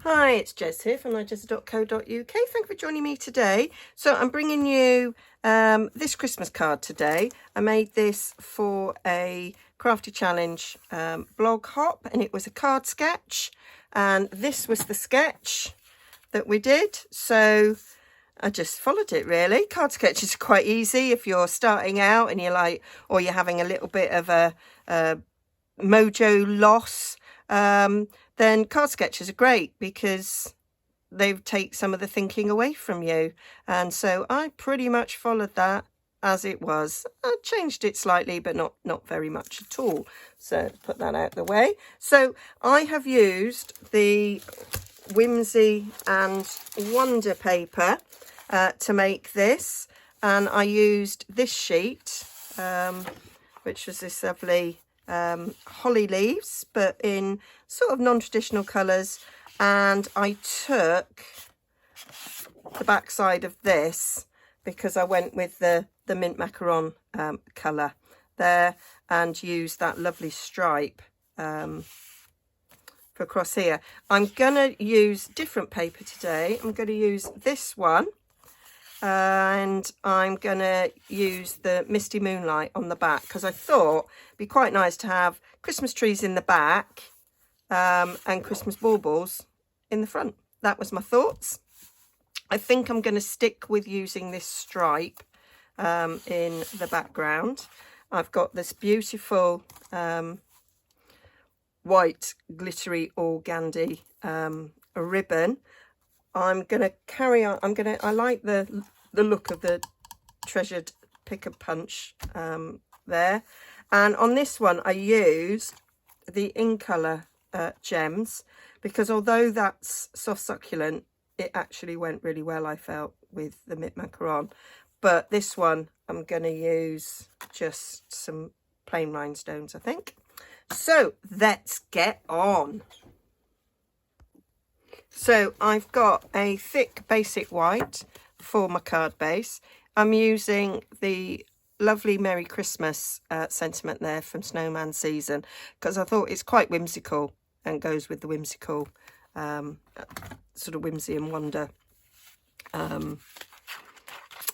Hi, it's Jez here from nigezza.co.uk. Thank you for joining me today. So I'm bringing you this Christmas card today. I made this for a Crafty Challenge blog hop, and it was a card sketch. And this was the sketch that we did. So I just followed it really. Card sketches are quite easy if you're starting out and you're like, or you're having a little bit of a mojo loss. Then card sketches are great because they take some of the thinking away from you. And so I pretty much followed that as it was. I changed it slightly, but not very much at all. So put that out the way. So I have used the Whimsy and Wonder paper to make this. And I used this sheet, which was this lovely holly leaves, but in sort of non-traditional colours, and I took the back side of this because I went with the mint macaron colour there and used that lovely stripe for across here. I'm going to use different paper today. I'm going to use this one. And I'm going to use the Misty Moonlight on the back because I thought it'd be quite nice to have Christmas trees in the back and Christmas baubles in the front. That was my thoughts. I think I'm going to stick with using this stripe in the background. I've got this beautiful white glittery organdy ribbon. I'm going to carry on. I like the look of the treasured pick a punch there. And on this one, I used the In Colour gems because although that's soft succulent, it actually went really well, I felt, with the mint macaron. But this one, I'm going to use just some plain rhinestones, I think. So let's get on. So I've got a thick basic white for my card base. I'm using the lovely Merry Christmas sentiment there from Snowman Season because I thought it's quite whimsical and goes with the whimsical sort of whimsy and wonder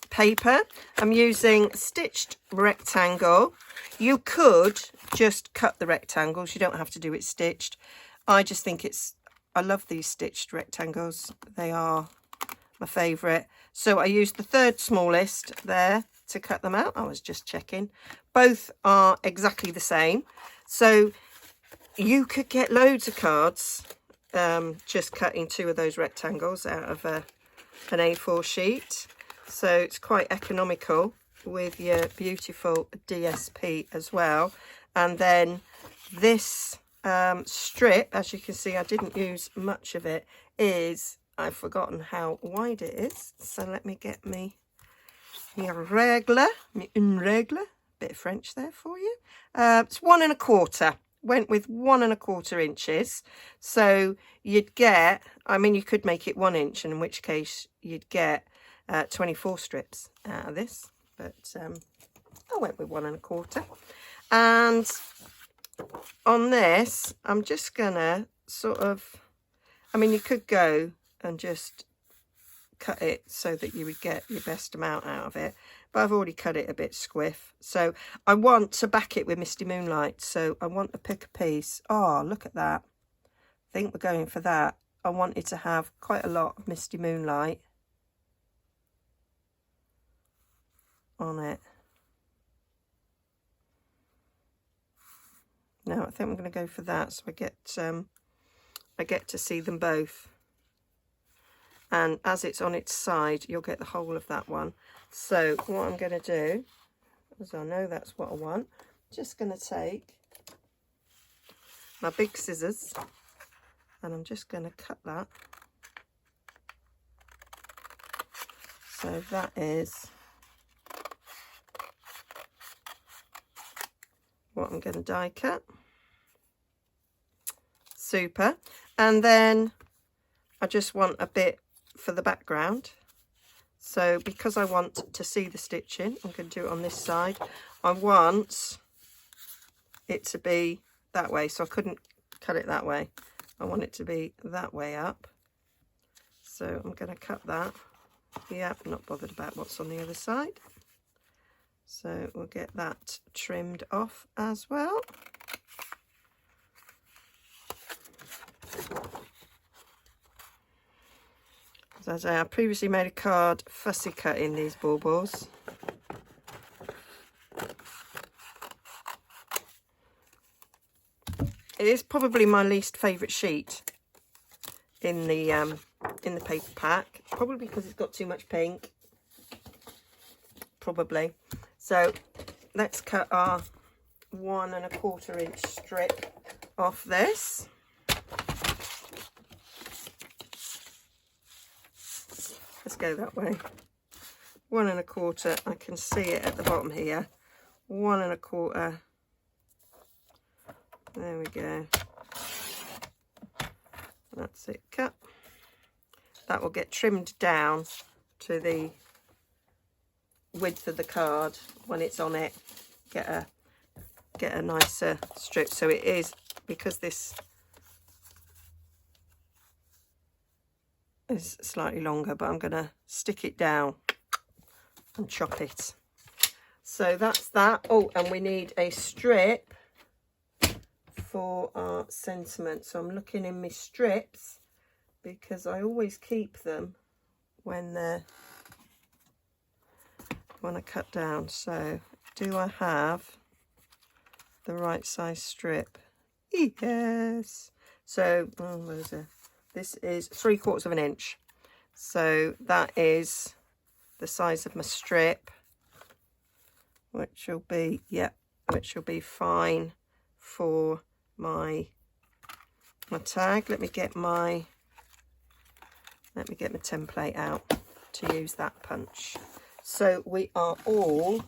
paper. I'm using stitched rectangle. You could just cut the rectangles. You don't have to do it stitched. I just think I love these stitched rectangles. They are my favourite. So I used the third smallest there to cut them out. I was just checking. Both are exactly the same. So you could get loads of cards just cutting two of those rectangles out of an A4 sheet. So it's quite economical with your beautiful DSP as well. And then this strip, as you can see, I didn't use much of it, I've forgotten how wide it is, so let me get my règle, une règle, bit of French there for you. It's 1 1/4, went with 1 1/4 inches, so you'd get, I mean, you could make it 1 inch, and in which case you'd get 24 strips out of this, but I went with 1 1/4. And on this, I'm just gonna sort of, I mean, you could go and just cut it so that you would get your best amount out of it, but I've already cut it a bit squiff. So I want to back it with Misty Moonlight, so I want to pick a piece. Oh, look at that. I think we're going for that. I wanted to have quite a lot of Misty Moonlight on it. No, I think I'm going to go for that, so I get to see them both. And as it's on its side, you'll get the whole of that one. So what I'm going to do, as I know that's what I want, just going to take my big scissors and I'm just going to cut that. So that is what I'm going to die cut. Super. And then I just want a bit for the background. So because I want to see the stitching, I'm going to do it on this side. I want it to be that way, so I couldn't cut it that way. I want it to be that way up. So I'm going to cut that. Yeah, I'm not bothered about what's on the other side. So we'll get that trimmed off as well. As I say, I previously made a card fussy cutting these baubles. It is probably my least favourite sheet in the paper pack, probably because it's got too much pink. Probably. So let's cut our 1 1/4 inch strip off this. Let's go that way. 1 1/4. I can see it at the bottom here. 1 1/4. There we go. That's it, cut. That will get trimmed down to the width of the card when it's on it. Get a nicer strip. So it is, because this is slightly longer, but I'm going to stick it down and chop it. So that's that. Oh, and we need a strip for our sentiment. So I'm looking in my strips because I always keep them when I cut down. So do I have the right size strip? Yes. So this is 3/4 inch. So that is the size of my strip, which will be, which will be fine for my tag. Let me get my template out to use that punch. So we are all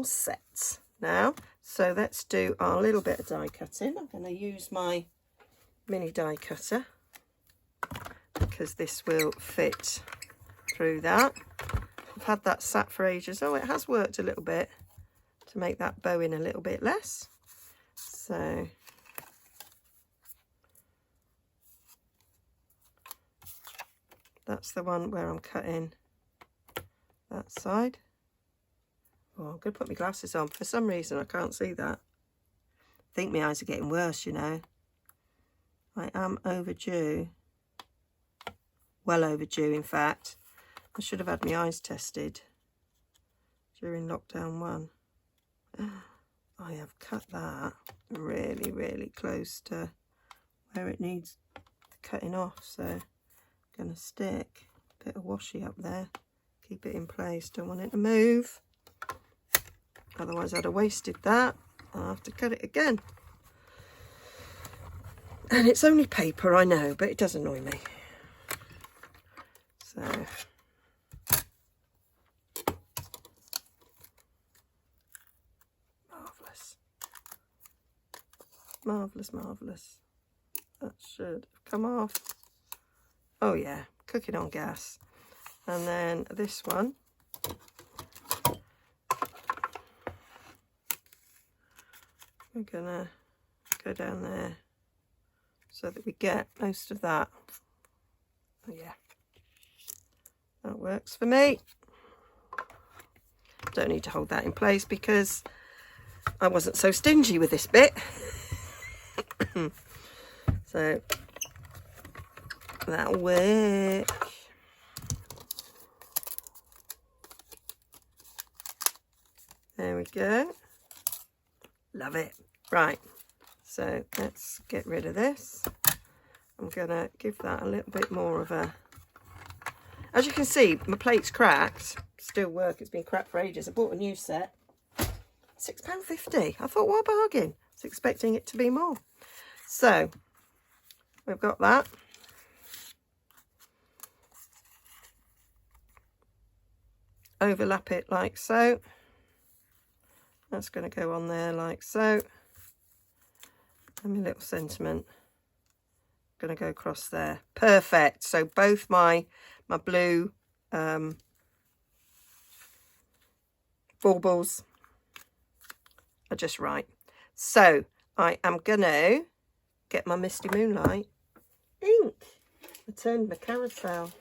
set now. So let's do our little bit of die cutting. I'm going to use my mini die cutter because this will fit through that. I've had that sat for ages. Oh, it has worked a little bit to make that bow in a little bit less. So that's the one where I'm cutting that side. Oh, I'm going to put my glasses on. For some reason, I can't see that. I think my eyes are getting worse, you know. I am overdue. Well overdue, in fact. I should have had my eyes tested during lockdown 1. I have cut that really, really close to where it needs cutting off. So I'm going to stick a bit of washi up there. Keep it in place. Don't want it to move. Otherwise I'd have wasted that. I'll have to cut it again. And it's only paper, I know, but it does annoy me. So marvellous. Marvellous, marvellous. That should have come off. Oh yeah, cooking on gas. And then this one. We're gonna go down there so that we get most of that. Oh, yeah, that works for me. Don't need to hold that in place because I wasn't so stingy with this bit. So that'll work. There we go. Love it. Right, so let's get rid of this. I'm gonna give that a little bit more of a, as you can see, my plate's cracked. Still work, it's been cracked for ages. I bought a new set, £6.50. I thought, what a bargain. I was expecting it to be more. So we've got that. Overlap it like so. That's going to go on there like so. And my little sentiment going to go across there. Perfect. So both my blue baubles are just right. So I am going to get my Misty Moonlight ink. I turned my carousel.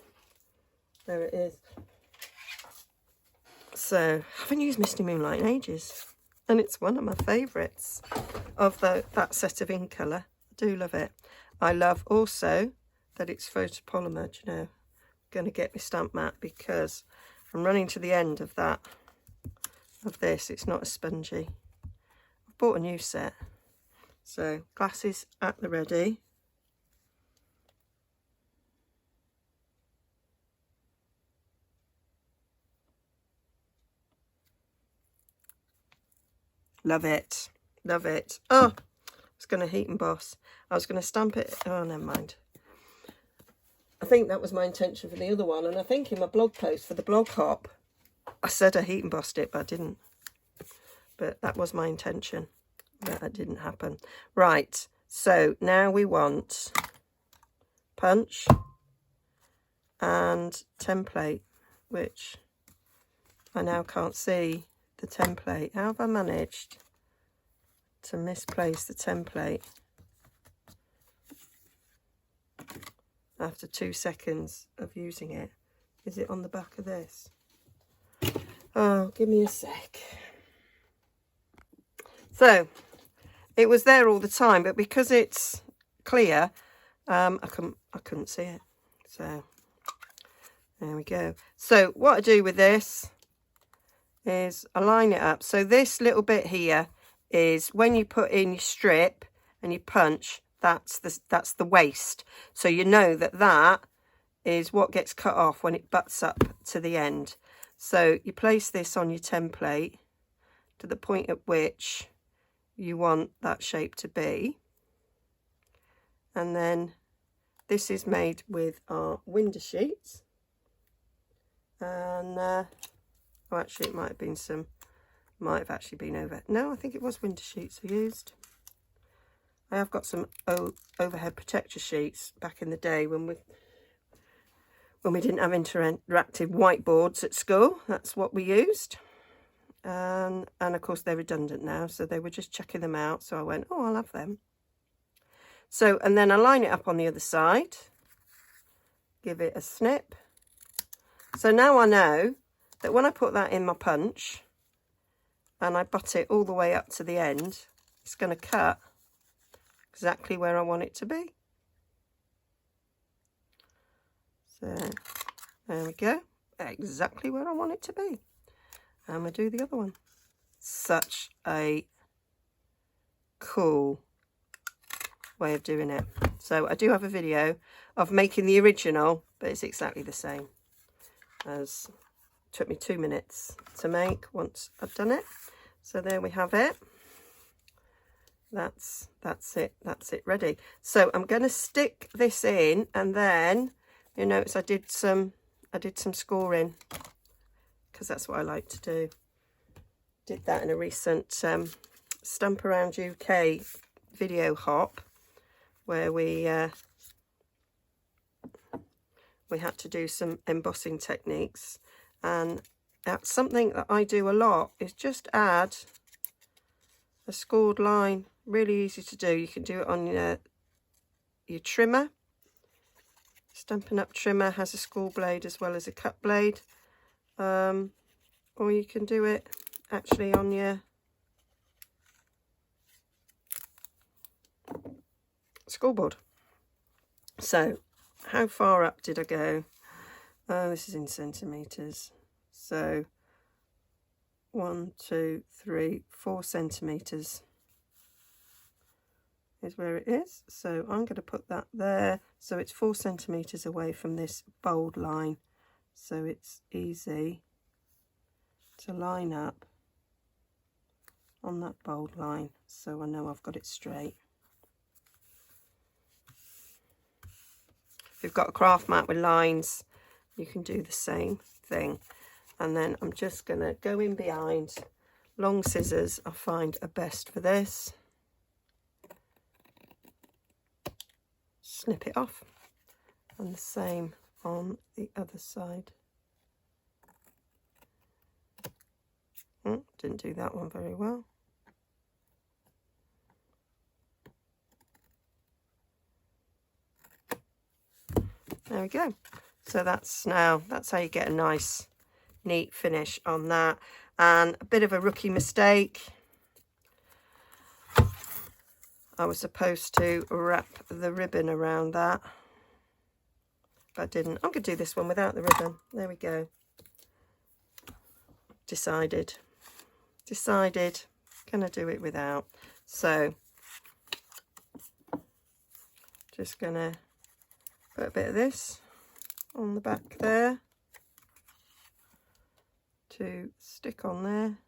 There it is. So, I haven't used Misty Moonlight in ages. And it's one of my favourites of that set of in colour. I do love it. I love also that it's photopolymer, you know. I'm going to get my stamp mat because I'm running to the end of this. It's not as spongy. I've bought a new set. So, glasses at the ready. Love it. Love it. Oh, I was going to heat emboss. I was going to stamp it. Oh, never mind. I think that was my intention for the other one. And I think in my blog post for the blog hop, I said I heat embossed it, but I didn't. But that was my intention. But that didn't happen. Right. So now we want punch and template, which I now can't see the template. How have I managed to misplace the template after 2 seconds of using it? Is it on the back of this? Oh, give me a sec. So it was there all the time, but because it's clear, I couldn't see it. So there we go. So what I do with this is I line it up. So this little bit here is when you put in your strip and you punch, that's the waste. So you know that is what gets cut off when it butts up to the end. So you place this on your template to the point at which you want that shape to be. And then this is made with our window sheets. And oh, actually it might have actually been over. No, I think it was window sheets I used. I have got some overhead protector sheets back in the day when we didn't have interactive whiteboards at school. That's what we used. And of course they're redundant now, so they were just checking them out. So I went, oh, I'll have them. So, and then I line it up on the other side. Give it a snip. So now I know that when I put that in my punch and I butt it all the way up to the end, it's going to cut exactly where I want it to be. So there we go, exactly where I want it to be. And we do the other one. Such a cool way of doing it. So I do have a video of making the original, but it's exactly the same. As took me 2 minutes to make once I've done it. So there we have it. That's it ready. So I'm going to stick this in, and then you notice I did some scoring because that's what I like to do. Did that in a recent Stamp Around UK video hop where we had to do some embossing techniques, and that's something that I do a lot, is just add a scored line. Really easy to do. You can do it on your trimmer. Stampin' Up trimmer has a school blade as well as a cut blade, or you can do it actually on your scoreboard. So how far up did I go? Oh, this is in centimetres. So 1, 2, 3, 4 centimetres is where it is. So I'm going to put that there. So it's 4 centimetres away from this bold line. So it's easy to line up on that bold line. So I know I've got it straight. If you've got a craft mat with lines, you can do the same thing. And then I'm just going to go in behind. Long scissors I find are best for this. Snip it off. And the same on the other side. Didn't do that one very well. There we go. So that's how you get a nice, neat finish on that. And a bit of a rookie mistake. I was supposed to wrap the ribbon around that, but I didn't. I'm going to do this one without the ribbon. There we go. Decided. Can I do it without? So, just going to put a bit of this on the back there to stick on there,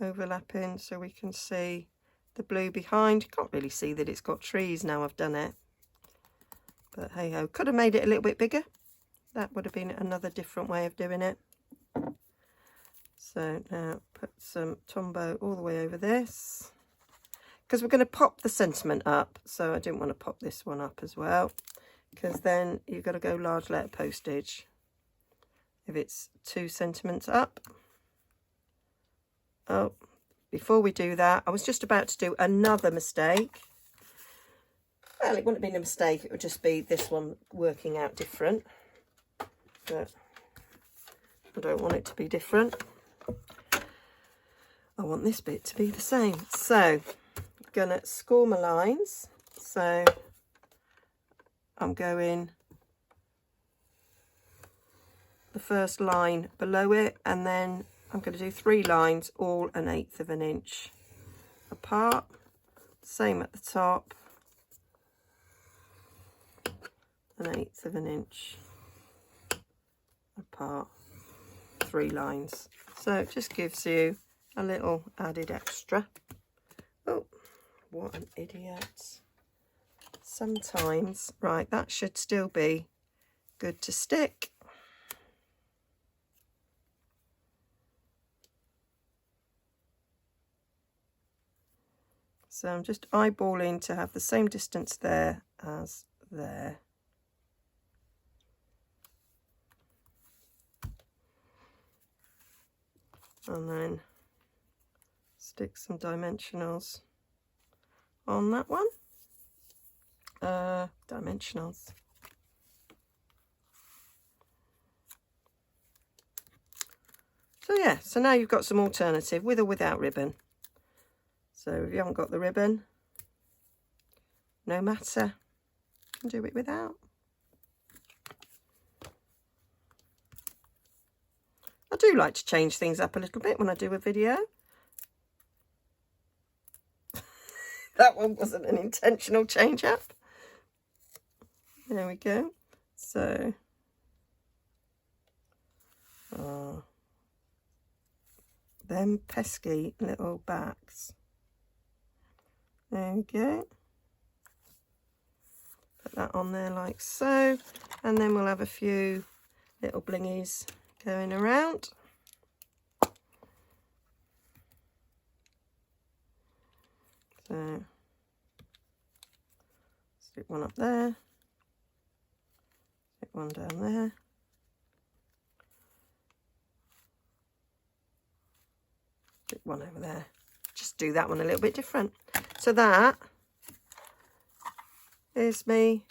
overlapping so we can see the blue behind. You can't really see that it's got trees now I've done it, but hey ho, could have made it a little bit bigger. That would have been another different way of doing it. So now put some Tombow all the way over this, because we're going to pop the sentiment up, so I didn't want to pop this one up as well, because then you've got to go large letter postage if it's 2 sentiments up. Oh, before we do that, I was just about to do another mistake. Well, it wouldn't have been a mistake, it would just be this one working out different, but I don't want it to be different. I want this bit to be the same. So I'm gonna score my lines. So I'm going the first line below it, and then I'm going to do 3 lines, all 1/8 of an inch apart. Same at the top, 1/8 of an inch apart, 3 lines. So it just gives you a little added extra. Oh, what an idiot. Sometimes, right, that should still be good to stick. So I'm just eyeballing to have the same distance there as there. And then stick some dimensionals on that one. Dimensionals. So yeah, so now you've got some alternative with or without ribbon. So if you haven't got the ribbon, no matter, you can do it without. I do like to change things up a little bit when I do a video. That one wasn't an intentional change up. There we go. So, them pesky little backs. There we go. Put that on there like so, and then we'll have a few little blingies going around. So stick one up there, stick one down there, stick one over there. Just do that one a little bit different. So that is my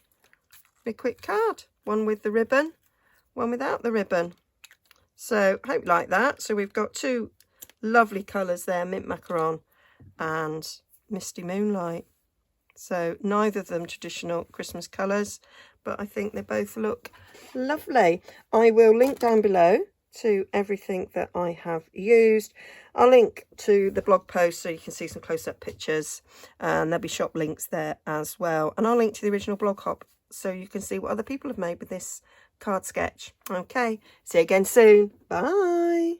quick card. One with the ribbon, one without the ribbon. So hope you like that. So we've got 2 lovely colours there, Mint Macaron and Misty Moonlight. So neither of them traditional Christmas colours, but I think they both look lovely. I will link down below to everything that I have used. I'll link to the blog post so you can see some close-up pictures, and there'll be shop links there as well. And I'll link to the original blog hop so you can see what other people have made with this card sketch. Okay, see you again soon. Bye.